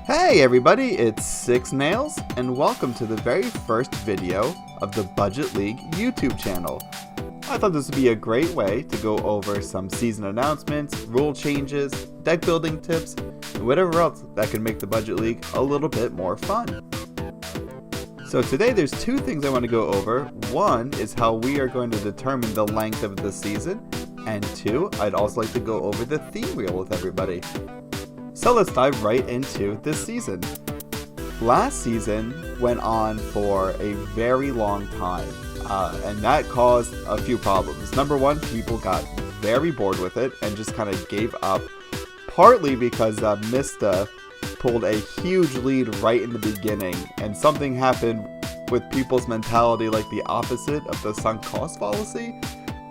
Hey everybody, it's Six Nails, and welcome to the very first video of the Budget League YouTube channel. I thought this would be a great way to go over some season announcements, rule changes, deck building tips, and whatever else that can make the Budget League a little bit more fun. So today there's two things I want to go over. One is how we are going to determine the length of the season, and two, I'd also like to go over the theme wheel with everybody. So let's dive right into this season. Last season went on for a very long time, and that caused a few problems. Number one, people got very bored with it and just kind of gave up, partly because Mista pulled a huge lead right in the beginning, and something happened with people's mentality like the opposite of the sunk cost fallacy,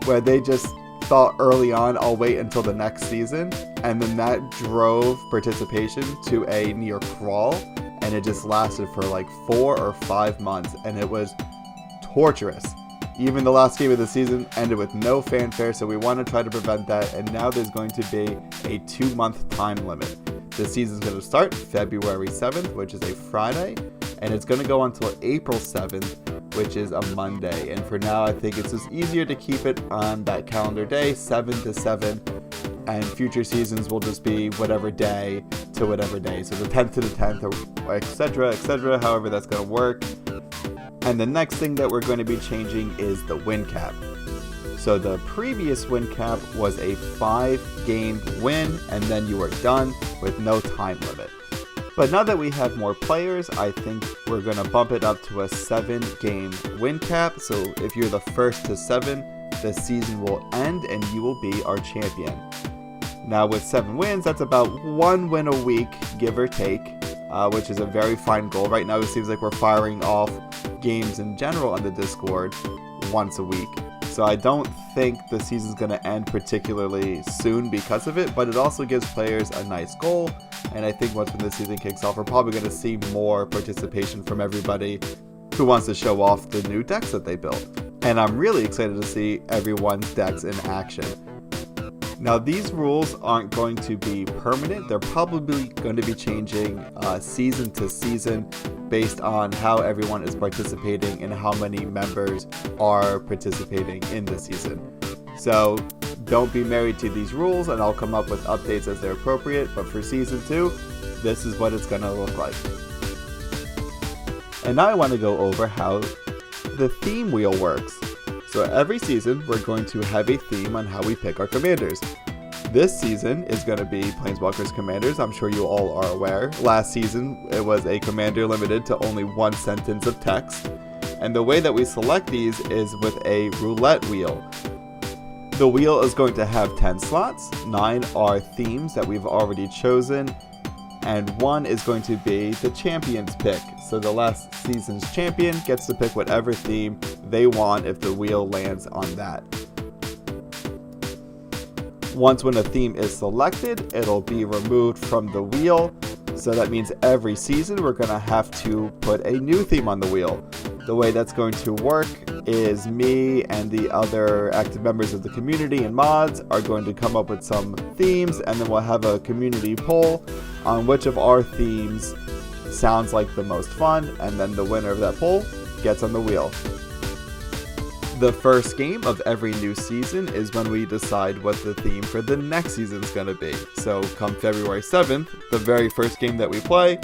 where they just thought early on, I'll wait until the next season, and then that drove participation to a near crawl, and it just lasted for like 4 or 5 months, and it was torturous. Even the last game of the season ended with no fanfare, so we want to try to prevent that, and now there's going to be a 2-month time limit. The season's going to start February 7th, which is a Friday, and it's going to go until April 7th, which is a Monday. And for now, I think it's just easier to keep it on that calendar day, 7 to 7, and future seasons will just be whatever day to whatever day. So the 10th to the 10th, or etc., however that's going to work. And the next thing that we're going to be changing is the win cap. So the previous win cap was a 5-game win, and then you were done with no time limit. But now that we have more players, I think we're going to bump it up to a 7-game win cap. So if you're the first to 7, the season will end and you will be our champion. Now with 7 wins, that's about 1 win a week, give or take, which is a very fine goal. Right now it seems like we're firing off games in general on the Discord once a week. So I don't think the season's going to end particularly soon because of it, but it also gives players a nice goal. And I think once when the season kicks off, we're probably going to see more participation from everybody who wants to show off the new decks that they built. And I'm really excited to see everyone's decks in action. Now these rules aren't going to be permanent. They're probably going to be changing season to season based on how everyone is participating and how many members are participating in the season. So don't be married to these rules, and I'll come up with updates as they're appropriate, but for season 2, this is what it's going to look like. And now I want to go over how the theme wheel works. So every season, we're going to have a theme on how we pick our commanders. This season is going to be Planeswalkers Commanders. I'm sure you all are aware. Last season, it was a commander limited to only 1 sentence of text. And the way that we select these is with a roulette wheel. The wheel is going to have 10 slots. 9 are themes that we've already chosen, and 1 is going to be the champion's pick. So the last season's champion gets to pick whatever theme they want if the wheel lands on that. Once when a theme is selected, it'll be removed from the wheel. So that means every season we're going to have to put a new theme on the wheel. The way that's going to work is me and the other active members of the community and mods are going to come up with some themes, and then we'll have a community poll on which of our themes sounds like the most fun, and then the winner of that poll gets on the wheel. The first game of every new season is when we decide what the theme for the next season is going to be. So come February 7th, the very first game that we play,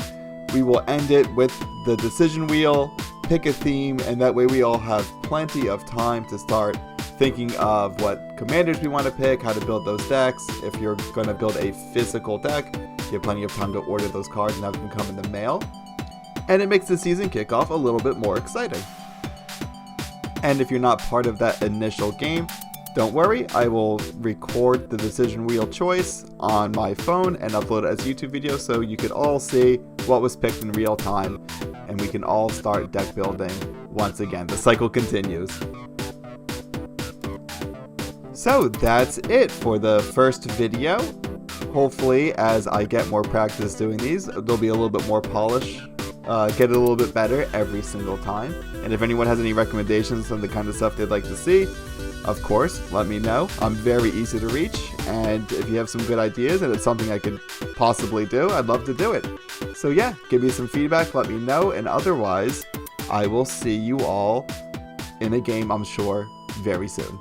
we will end it with the decision wheel, pick a theme, and that way we all have plenty of time to start thinking of what commanders we want to pick, how to build those decks. If you're going to build a physical deck, you have plenty of time to order those cards and have them come in the mail. And it makes the season kickoff a little bit more exciting. And if you're not part of that initial game, don't worry, I will record the decision wheel choice on my phone and upload it as YouTube video so you could all see what was picked in real time, and we can all start deck building once again. The cycle continues. So that's it for the first video. Hopefully, as I get more practice doing these, there'll be a little bit more polish get it a little bit better every single time. And if anyone has any recommendations on the kind of stuff they'd like to see, of course, let me know. I'm very easy to reach, and if you have some good ideas and it's something I could possibly do, I'd love to do it. So yeah, give me some feedback, let me know, and otherwise, I will see you all in a game, I'm sure, very soon.